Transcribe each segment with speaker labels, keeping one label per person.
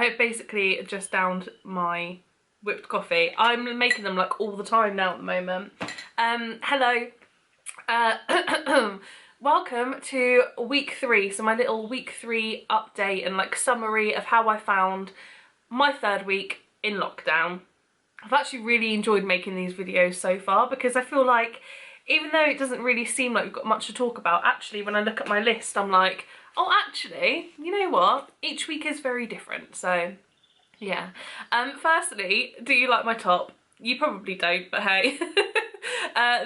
Speaker 1: I have basically just downed my whipped coffee. I'm making them like all the time now at the moment. Hello. Welcome to week 3. So my little week 3 update and like summary of how I found my 3rd week in lockdown. I've actually really enjoyed making these videos so far because I feel like even though it doesn't really seem like we've got much to talk about, actually when I look at my list I'm like, oh actually, you know what? Each week is very different, so yeah. Firstly, do you like my top? You probably don't, but hey.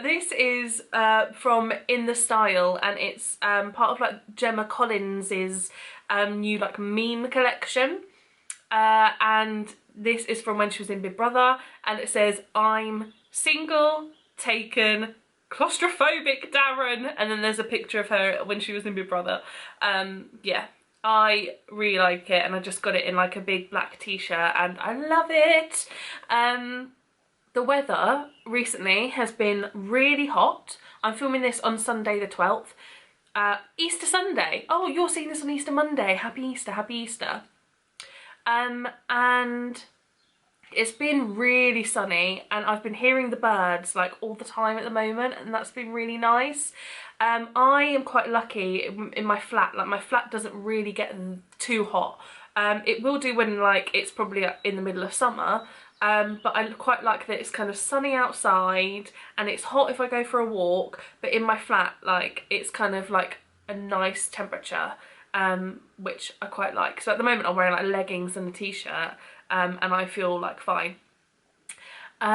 Speaker 1: This is from In The Style, and it's part of like Gemma Collins's new like meme collection. And this is from when she was in Big Brother, and it says, I'm single, taken, claustrophobic Darren, and then there's a picture of her when she was in Big Brother. Yeah, I really like it, and I just got it in like a big black t-shirt and I love it. The weather recently has been really hot. I'm filming this on Sunday the 12th. Easter Sunday. Oh, you're seeing this on Easter Monday. Happy Easter, happy Easter. And it's been really sunny, and I've been hearing the birds like all the time at the moment, and that's been really nice. I am quite lucky in my flat. Like my flat doesn't really get too hot. It will do when like it's probably in the middle of summer. But I quite like that it's kind of sunny outside and it's hot if I go for a walk, but in my flat like it's kind of like a nice temperature, which I quite like. So at the moment I'm wearing like leggings and a t-shirt, and I feel like fine. So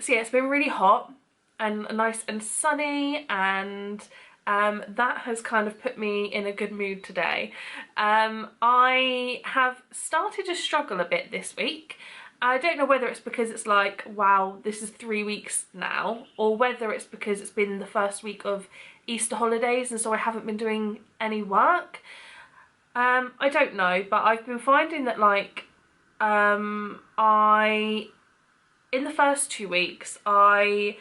Speaker 1: yeah, it's been really hot and nice and sunny, and that has kind of put me in a good mood today. I have started to struggle a bit this week. I don't know whether it's because it's like, wow, this is 3 weeks now, or whether it's because it's been the first week of Easter holidays and so I haven't been doing any work. I don't know, but I've been finding that like, in the first 2 weeks, I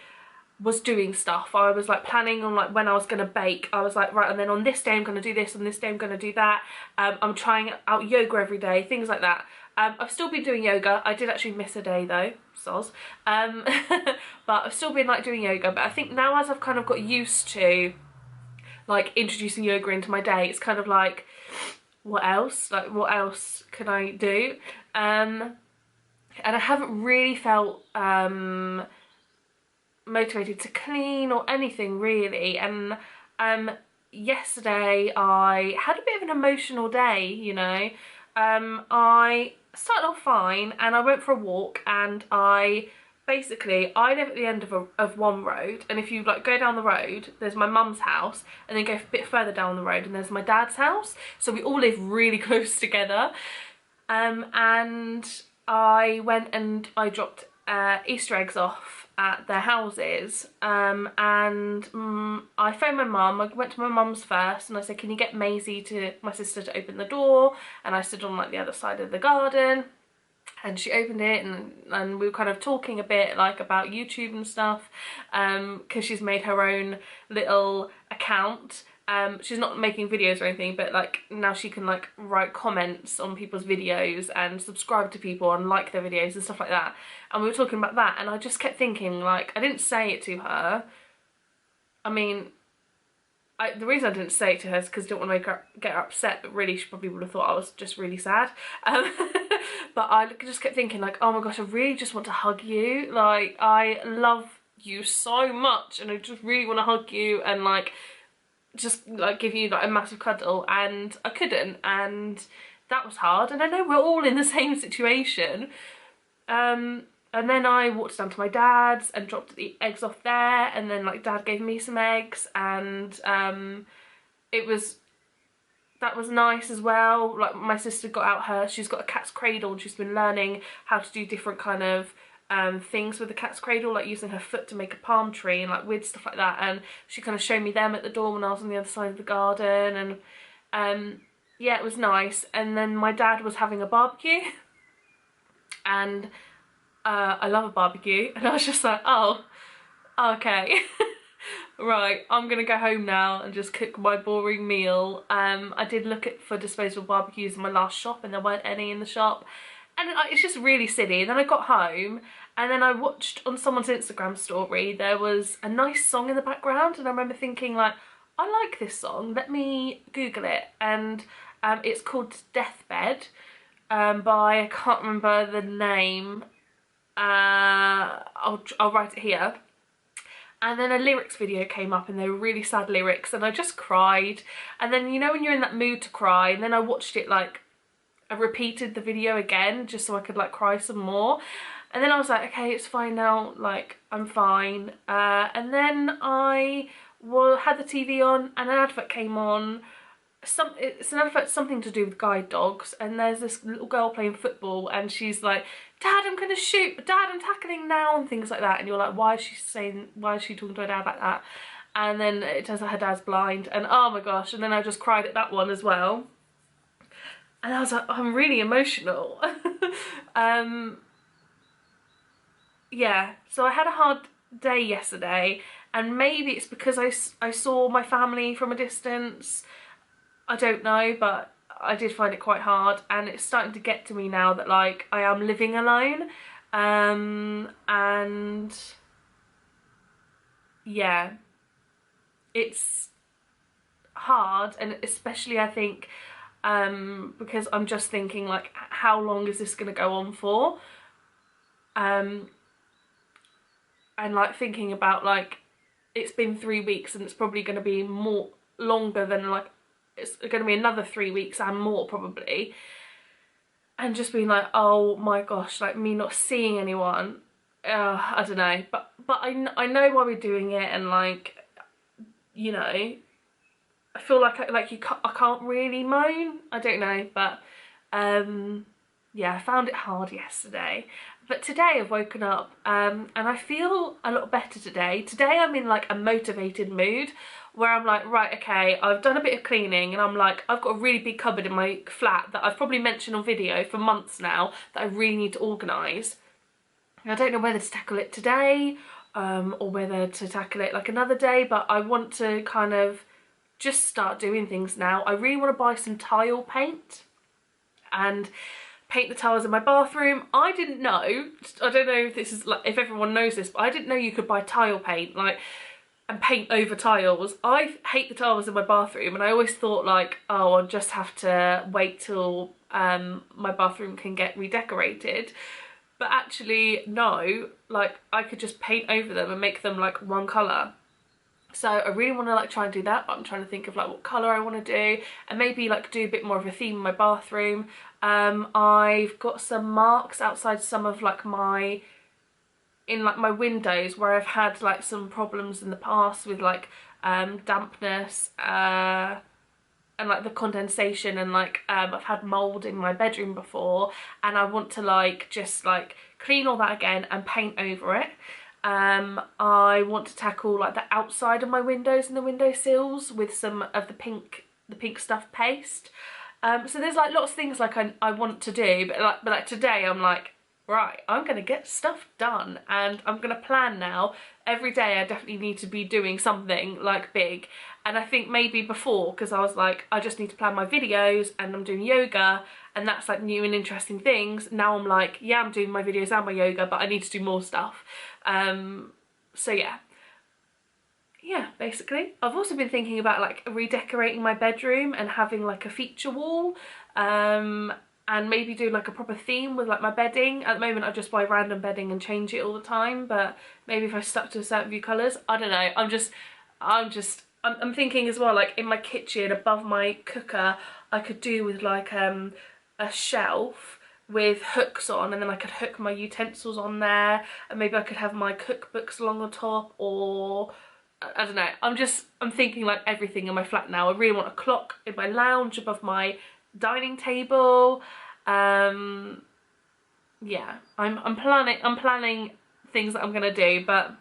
Speaker 1: was doing stuff. I was like planning on like when I was going to bake. I was like, right, and then on this day I'm going to do this, on this day I'm going to do that. I'm trying out yoga every day, things like that. I've still been doing yoga. I did actually miss a day though, soz. But I've still been like doing yoga, but I think now as I've kind of got used to like introducing yoga into my day, it's kind of like, what else? Like what else can I do? And I haven't really felt motivated to clean or anything really. And yesterday I had a bit of an emotional day, you know. I started off fine and I went for a walk, and I live at the end of one road, and if you like go down the road there's my mum's house, and then go a bit further down the road and there's my dad's house, so we all live really close together. And I went and I dropped Easter eggs off at their houses, and I phoned my mum. I went to my mum's first and I said, can you get Maisie, my sister, to open the door? And I stood on like the other side of the garden, and she opened it, and we were kind of talking a bit like about YouTube and stuff, because she's made her own little account. She's not making videos or anything, but like now she can like write comments on people's videos and subscribe to people and like their videos and stuff like that. And we were talking about that, and I just kept thinking, like, I didn't say it to her. I mean, the reason I didn't say it to her is because I didn't want to get her upset, but really she probably would have thought I was just really sad. But I just kept thinking like, oh my gosh, I really just want to hug you. Like, I love you so much and I just really want to hug you and like just like give you like a massive cuddle, and I couldn't, and that was hard. And I know we're all in the same situation. And then I walked down to my dad's and dropped the eggs off there, and then like dad gave me some eggs, and that was nice as well. Like my sister got out she's got a cat's cradle, and she's been learning how to do different kind of things with the cat's cradle, like using her foot to make a palm tree and like weird stuff like that. And she kind of showed me them at the door when I was on the other side of the garden, and yeah, it was nice. And then my dad was having a barbecue, and I love a barbecue, and I was just like, oh, okay. Right, I'm gonna go home now and just cook my boring meal. I did look for disposable barbecues in my last shop and there weren't any in the shop. And it's just really silly. And then I got home and then I watched on someone's Instagram story, there was a nice song in the background and I remember thinking like, I like this song, let me Google it. And it's called Deathbed by, I can't remember the name, I'll write it here. And then a lyrics video came up and they were really sad lyrics and I just cried. And then, you know, when you're in that mood to cry, and then I watched it, like, I repeated the video again just so I could like cry some more. And then I was like, okay, it's fine now, like, I'm fine. And then I had the TV on and an advert came on. It's an advert, something to do with guide dogs, and there's this little girl playing football and she's like, Dad, I'm gonna shoot, Dad, I'm tackling now, and things like that. And you're like, why is she talking to her dad like that? And then it turns out her dad's blind, and oh my gosh. And then I just cried at that one as well. And I was like, oh, I'm really emotional. Yeah, so I had a hard day yesterday, and maybe it's because I saw my family from a distance. I don't know, but I did find it quite hard, and it's starting to get to me now that like I am living alone, and yeah, it's hard, and especially I think because I'm just thinking like, how long is this going to go on for, and like thinking about like, it's been 3 weeks and it's probably going to be more longer than like, it's going to be another 3 weeks and more probably, and just being like, oh my gosh, like me not seeing anyone, I don't know, but I know why we're doing it, and like, you know, I feel like I can't really moan, I don't know, but yeah, I found it hard yesterday. But today I've woken up and I feel a lot better today. Today I'm in like a motivated mood where I'm like, right, okay, I've done a bit of cleaning and I'm like, I've got a really big cupboard in my flat that I've probably mentioned on video for months now that I really need to organise. And I don't know whether to tackle it today or whether to tackle it like another day, but I want to kind of just start doing things now. I really want to buy some tile paint and paint the tiles in my bathroom. I didn't know, I don't know if this is like, if everyone knows this, but I didn't know you could buy tile paint like and paint over tiles. I hate the tiles in my bathroom, and I always thought like, oh, I'll just have to wait till my bathroom can get redecorated. But actually no, like I could just paint over them and make them like one colour. So I really want to like try and do that, but I'm trying to think of like what colour I want to do, and maybe like do a bit more of a theme in my bathroom. I've got some marks outside some of like my windows where I've had like some problems in the past with like dampness and like the condensation, and like I've had mould in my bedroom before, and I want to like just like clean all that again and paint over it. I want to tackle like the outside of my windows and the windowsills with some of the pink stuff paste. So there's like lots of things like I want to do, but like today I'm like, right, I'm gonna get stuff done, and I'm gonna plan now. Every day I definitely need to be doing something like big. And I think maybe before, because I was like, I just need to plan my videos and I'm doing yoga and that's like new and interesting things. Now I'm like, yeah, I'm doing my videos and my yoga, but I need to do more stuff. So yeah, basically. I've also been thinking about like redecorating my bedroom and having like a feature wall, and maybe do like a proper theme with like my bedding. At the moment I just buy random bedding and change it all the time, but maybe if I stuck to a certain few colours, I don't know. I'm thinking as well, like in my kitchen above my cooker, I could do with like a shelf with hooks on, and then I could hook my utensils on there, and maybe I could have my cookbooks along the top, or I don't know. I'm thinking like everything in my flat now. I really want a clock in my lounge above my dining table. Yeah, I'm planning things that I'm gonna do, but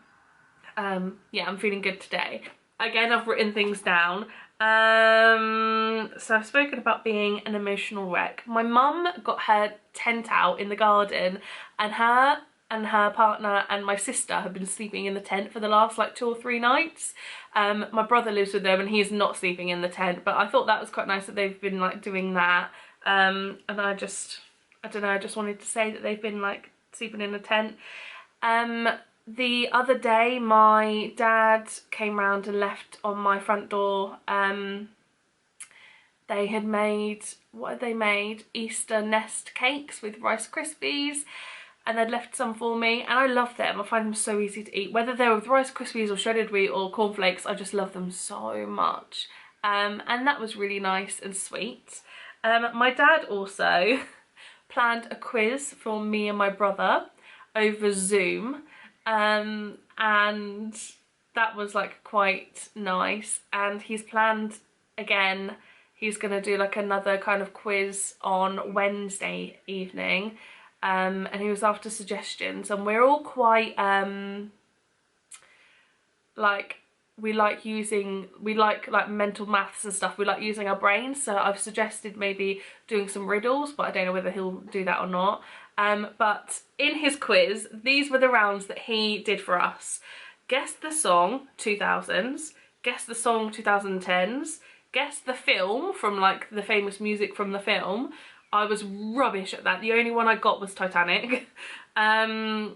Speaker 1: yeah, I'm feeling good today. Again, I've written things down. So I've spoken about being an emotional wreck. My mum got her tent out in the garden, and her and her partner and my sister have been sleeping in the tent for the last like 2 or 3 nights. My brother lives with them and he's not sleeping in the tent, but I thought that was quite nice that they've been like doing that. And I don't know, I just wanted to say that they've been like sleeping in a tent. The other day my dad came round and left on my front door. They had made, what had they made? Easter nest cakes with Rice Krispies, and they'd left some for me, and I love them. I find them so easy to eat. Whether they're with Rice Krispies or shredded wheat or cornflakes, I just love them so much. And that was really nice and sweet. My dad also planned a quiz for me and my brother over Zoom, and that was like quite nice. And he's planned again, he's gonna do like another kind of quiz on Wednesday evening, and he was after suggestions, and we're all quite like we like mental maths and stuff. We like using our brains, so I've suggested maybe doing some riddles, but I don't know whether he'll do that or not. But in his quiz, these were the rounds that he did for us. Guess the song 2000s, guess the song 2010s, guess the film from like the famous music from the film. I was rubbish at that. The only one I got was Titanic. Oh,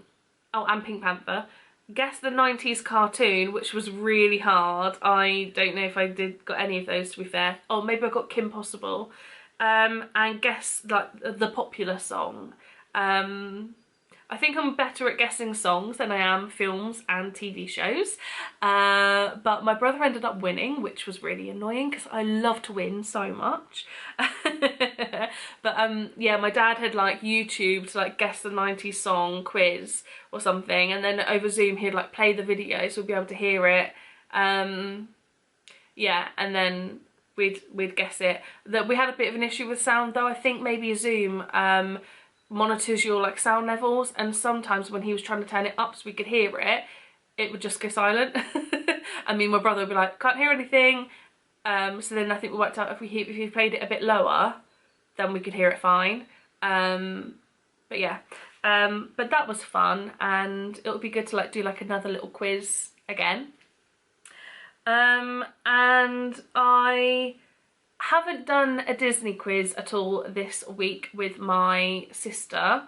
Speaker 1: and Pink Panther. Guess the 90s cartoon, which was really hard. I don't know if I got any of those, to be fair. Oh, maybe I got Kim Possible. And guess like the popular song. I think I'm better at guessing songs than I am films and TV shows. But my brother ended up winning, which was really annoying because I love to win so much. But yeah, my dad had like YouTubed like guess the 90s song quiz or something, and then over Zoom he'd like play the video so we'd be able to hear it. Yeah, and then we'd guess it. That we had a bit of an issue with sound though. I think maybe Zoom monitors your like sound levels, and sometimes when he was trying to turn it up so we could hear it, it would just go silent. I mean, my brother would be like, can't hear anything. So then I think we worked out if we played it a bit lower, then we could hear it fine. But yeah, but that was fun, and it would be good to like do like another little quiz again. And I haven't done a Disney quiz at all this week with my sister.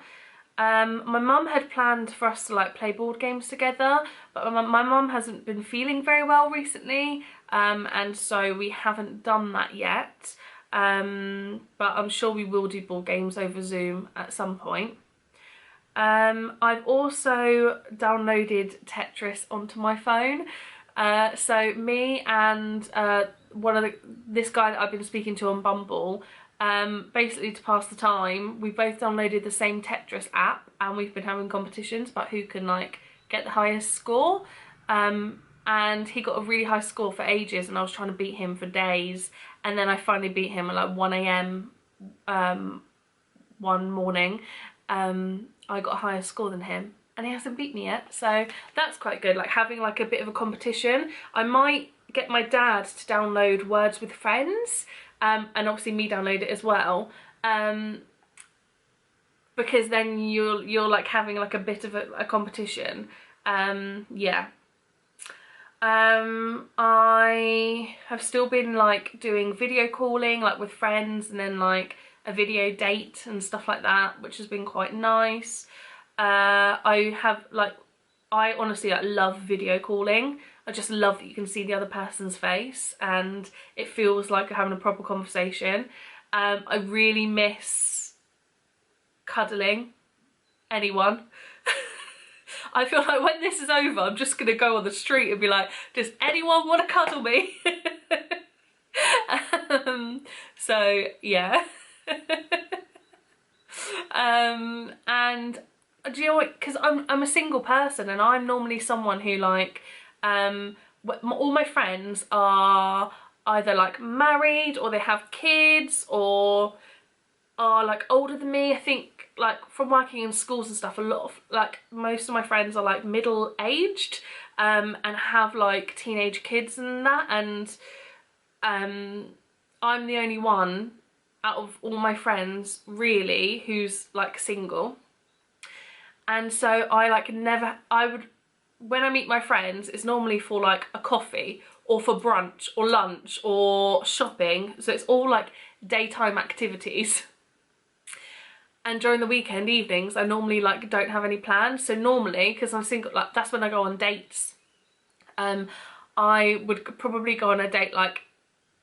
Speaker 1: My mum had planned for us to like play board games together, but my mum hasn't been feeling very well recently, and so we haven't done that yet. But I'm sure we will do board games over Zoom at some point. I've also downloaded Tetris onto my phone. So me and this guy that I've been speaking to on Bumble, basically to pass the time, we both downloaded the same Tetris app, and we've been having competitions about who can like get the highest score. And he got a really high score for ages, and I was trying to beat him for days, and then I finally beat him at like 1 AM one morning. I got a higher score than him, and he hasn't beat me yet, so that's quite good, like having like a bit of a competition. I might get my dad to download Words with Friends, and obviously me download it as well, because then you're like having like a bit of a competition. Yeah. I have still been like doing video calling like with friends, and then like a video date and stuff like that, which has been quite nice. I honestly like love video calling. I just love that you can see the other person's face and it feels like you're having a proper conversation. I really miss cuddling anyone. I feel like when this is over, I'm just gonna go on the street and be like, does anyone want to cuddle me? So yeah. And do you know what, because I'm a single person, and I'm normally someone who like all my friends are either like married, or they have kids, or are like older than me. I think like from working in schools and stuff, a lot of like most of my friends are like middle-aged, and have like teenage kids and that, and I'm the only one out of all my friends really who's like single. And so I like never, I would, when I meet my friends, it's normally for like a coffee or for brunch or lunch or shopping. So it's all like daytime activities. And during the weekend evenings, I normally like don't have any plans. So normally, because I'm single, like that's when I go on dates. I would probably go on a date like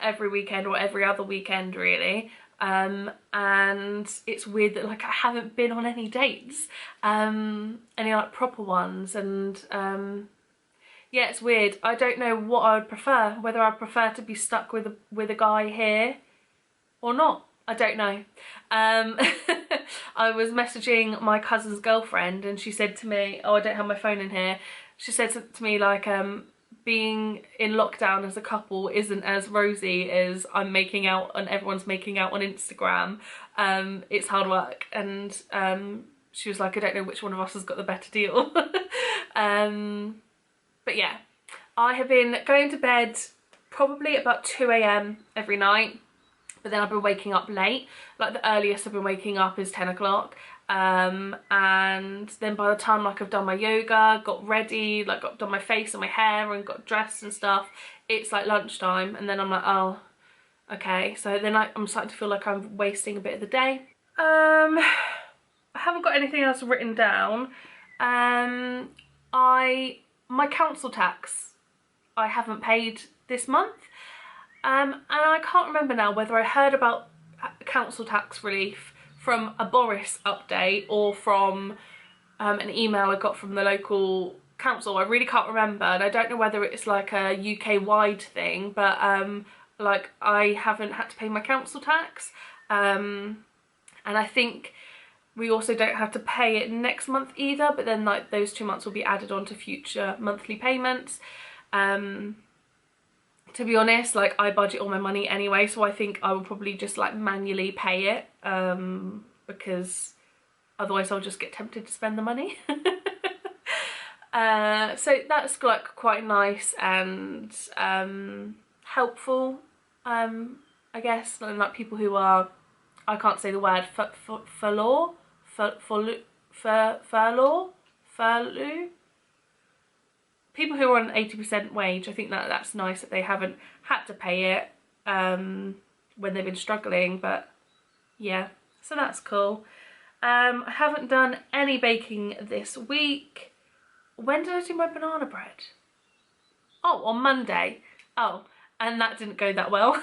Speaker 1: every weekend or every other weekend really. And it's weird that like I haven't been on any dates, any like proper ones, and yeah, it's weird. I don't know what I would prefer, whether I'd prefer to be stuck with a guy here or not. I don't know. I was messaging my cousin's girlfriend and she said to me, oh, I don't have my phone in here. She said to me like, being in lockdown as a couple isn't as rosy as I'm making out and everyone's making out on Instagram. It's hard work. And she was like, I don't know which one of us has got the better deal. But yeah, I have been going to bed probably about 2 AM every night. But then I've been waking up late. Like the earliest I've been waking up is 10 o'clock. And then by the time like I've done my yoga, got ready, like done my face and my hair and got dressed and stuff, it's like lunchtime. And then I'm like, oh, okay. So then I'm starting to feel like I'm wasting a bit of the day. I haven't got anything else written down. My council tax, I haven't paid this month. And I can't remember now whether I heard about council tax relief from a Boris update or from an email I got from the local council. I really can't remember, and I don't know whether it's like a UK-wide thing, but like I haven't had to pay my council tax, and I think we also don't have to pay it next month either, but then like those 2 months will be added on to future monthly payments. To be honest, like I budget all my money anyway, so I think I will probably just like manually pay it, because otherwise I'll just get tempted to spend the money. So that's like quite nice and helpful, I guess. And like people who are, I can't say the word, furlough. People who are on 80% wage, I think that's nice that they haven't had to pay it when they've been struggling, but yeah, so that's cool. I haven't done any baking this week. When did I do my banana bread? Oh, on Monday. Oh, and that didn't go that well.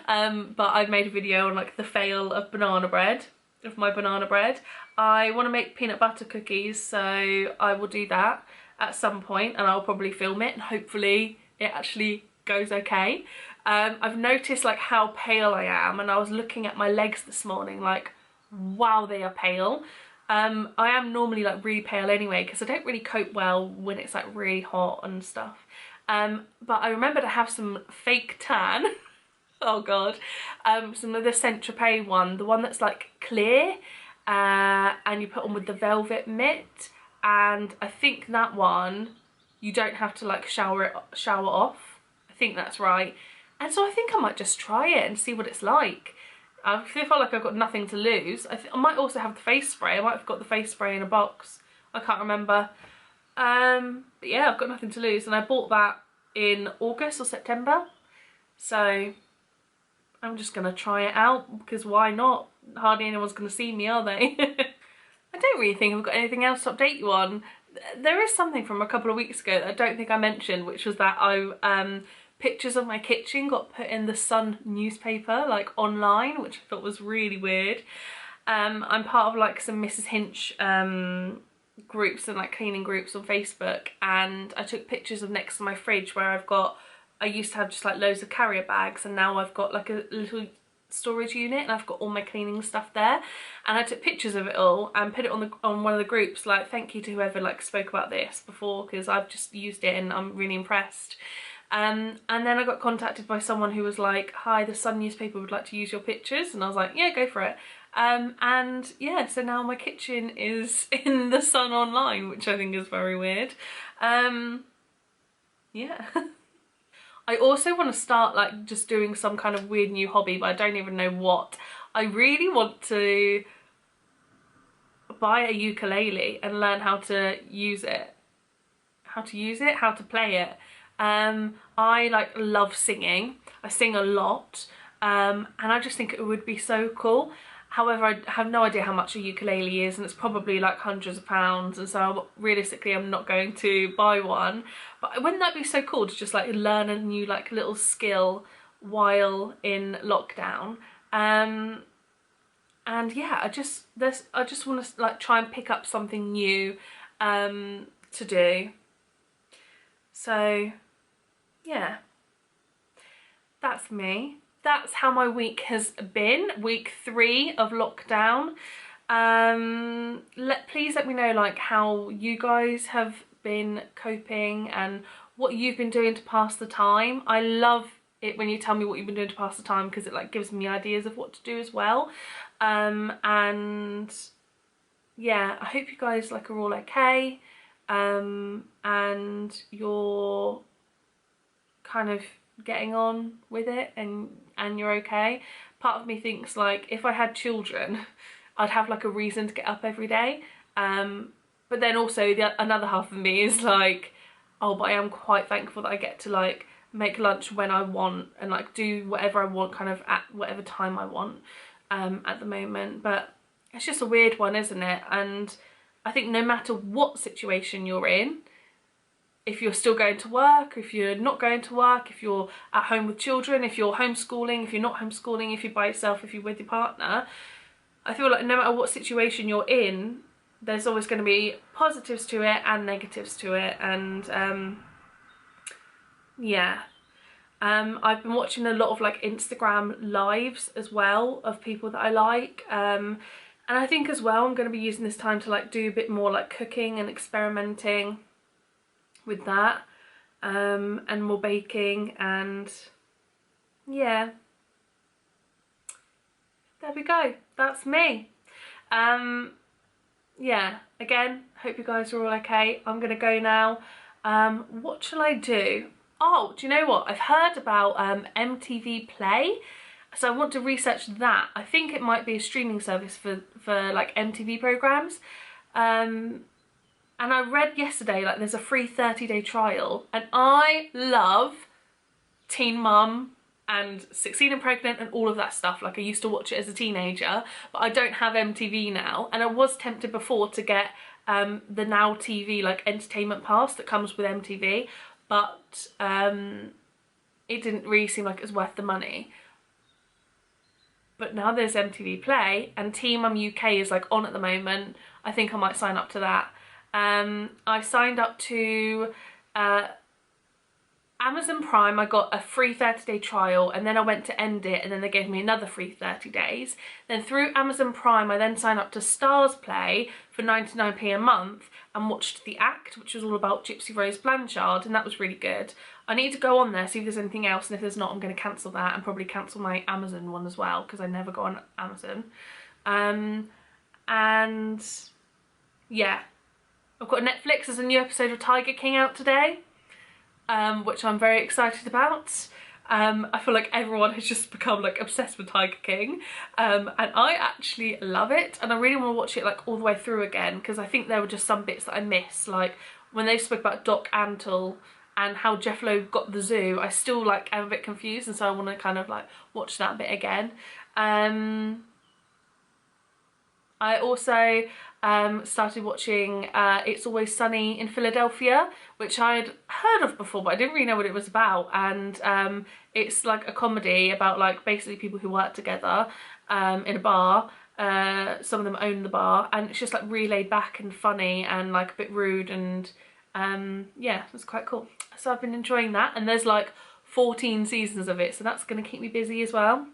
Speaker 1: But I've made a video on like the fail of banana bread, of my banana bread. I want to make peanut butter cookies, so I will do that at some point, and I'll probably film it and hopefully it actually goes okay. I've noticed like how pale I am, and I was looking at my legs this morning like, wow, they are pale. I am normally like really pale anyway because I don't really cope well when it's like really hot and stuff. But I remember to have some fake tan. Oh god. Some of the Saint Tropez one, the one that's like clear, and you put on with the velvet mitt. And I think that one you don't have to like shower off. I think that's right. And so I think I might just try it and see what it's like. I feel like I've got nothing to lose. I might also have the face spray. I might have got the face spray in a box. I can't remember. But yeah, I've got nothing to lose, and I bought that in August or September. So I'm just gonna try it out because why not? Hardly anyone's gonna see me, are they? I don't really think I've got anything else to update you on. There is something from a couple of weeks ago that I don't think I mentioned, which was that pictures of my kitchen got put in the Sun newspaper, like online, which I thought was really weird. I'm part of like some Mrs. Hinch groups and like cleaning groups on Facebook, and I took pictures of next to my fridge where I used to have just like loads of carrier bags, and now I've got like a little storage unit and I've got all my cleaning stuff there, and I took pictures of it all and put it on one of the groups, like thank you to whoever like spoke about this before, because I've just used it and I'm really impressed. And then I got contacted by someone who was like, hi, the Sun newspaper would like to use your pictures, and I was like, yeah, go for it. And yeah, so now my kitchen is in the Sun online, which I think is very weird. Yeah. I also want to start like just doing some kind of weird new hobby, but I don't even know what. I really want to buy a ukulele and learn how to use it. How to play it. I like love singing. I sing a lot, and I just think it would be so cool. However, I have no idea how much a ukulele is, and it's probably like hundreds of pounds, and so realistically I'm not going to buy one. But wouldn't that be so cool to just like learn a new like little skill while in lockdown? And yeah, I just want to like try and pick up something new to do. So yeah, that's me. That's how my week has been, week 3 of lockdown. Please let me know like how you guys have been coping and what you've been doing to pass the time. I love it when you tell me what you've been doing to pass the time, because it like gives me ideas of what to do as well. And yeah, I hope you guys like are all okay, and you're kind of getting on with it and you're okay. Part of me thinks like if I had children I'd have like a reason to get up every day, but then also another half of me is like, oh, but I am quite thankful that I get to like make lunch when I want and like do whatever I want kind of at whatever time I want at the moment. But it's just a weird one, isn't it? And I think no matter what situation you're in, if you're still going to work, if you're not going to work, if you're at home with children, if you're homeschooling, if you're not homeschooling, if you're by yourself, if you're with your partner, I feel like no matter what situation you're in, there's always going to be positives to it and negatives to it. And yeah, I've been watching a lot of like Instagram lives as well of people that I like, and I think as well I'm going to be using this time to like do a bit more like cooking and experimenting with that, and more baking. And yeah, there we go, that's me. Yeah, again, hope you guys are all okay. I'm gonna go now. What shall I do? Oh, do you know what? I've heard about MTV Play, so I want to research that. I think it might be a streaming service for like MTV programs. And I read yesterday like there's a free 30-day trial, and I love Teen Mum and 16 and Pregnant and all of that stuff. Like I used to watch it as a teenager, but I don't have MTV now, and I was tempted before to get the Now TV like entertainment pass that comes with MTV, but it didn't really seem like it was worth the money. But now there's MTV Play and Teen Mum UK is like on at the moment. I think I might sign up to that. I signed up to Amazon Prime. I got a free 30-day trial, and then I went to end it, and then they gave me another free 30 days. Then through Amazon Prime I then signed up to Stars Play for 99p a month and watched The Act, which was all about Gypsy Rose Blanchard, and that was really good. I need to go on there, see if there's anything else, and if there's not I'm going to cancel that and probably cancel my Amazon one as well, because I never go on Amazon. And yeah, I've got Netflix. There's a new episode of Tiger King out today, which I'm very excited about. I feel like everyone has just become like obsessed with Tiger King, and I actually love it, and I really want to watch it like all the way through again, because I think there were just some bits that I missed, like when they spoke about Doc Antle and how Jeff Lowe got the zoo. I still like am a bit confused, and so I want to kind of like watch that bit again. I also started watching It's Always Sunny in Philadelphia, which I'd heard of before, but I didn't really know what it was about. And it's like a comedy about like basically people who work together in a bar. Some of them own the bar, and it's just like really laid back and funny and like a bit rude, and yeah, it's quite cool. So I've been enjoying that, and there's like 14 seasons of it, so that's going to keep me busy as well.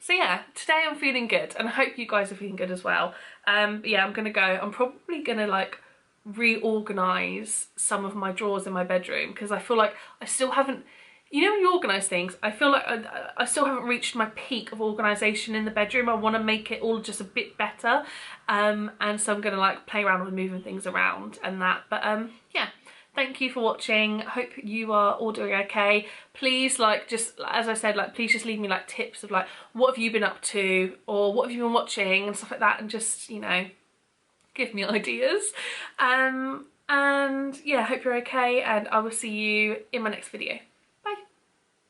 Speaker 1: So yeah, today I'm feeling good, and I hope you guys are feeling good as well. But yeah, I'm gonna go. I'm probably gonna like reorganise some of my drawers in my bedroom, because I feel like I still haven't, you know when you organise things, I feel like I still haven't reached my peak of organisation in the bedroom. I want to make it all just a bit better, and so I'm gonna like play around with moving things around and that. But yeah, thank you for watching. Hope you are all doing okay. Please, like, just as I said, like, please just leave me like tips of like what have you been up to, or what have you been watching and stuff like that, and just, you know, give me ideas. And yeah, hope you're okay, and I will see you in my next video.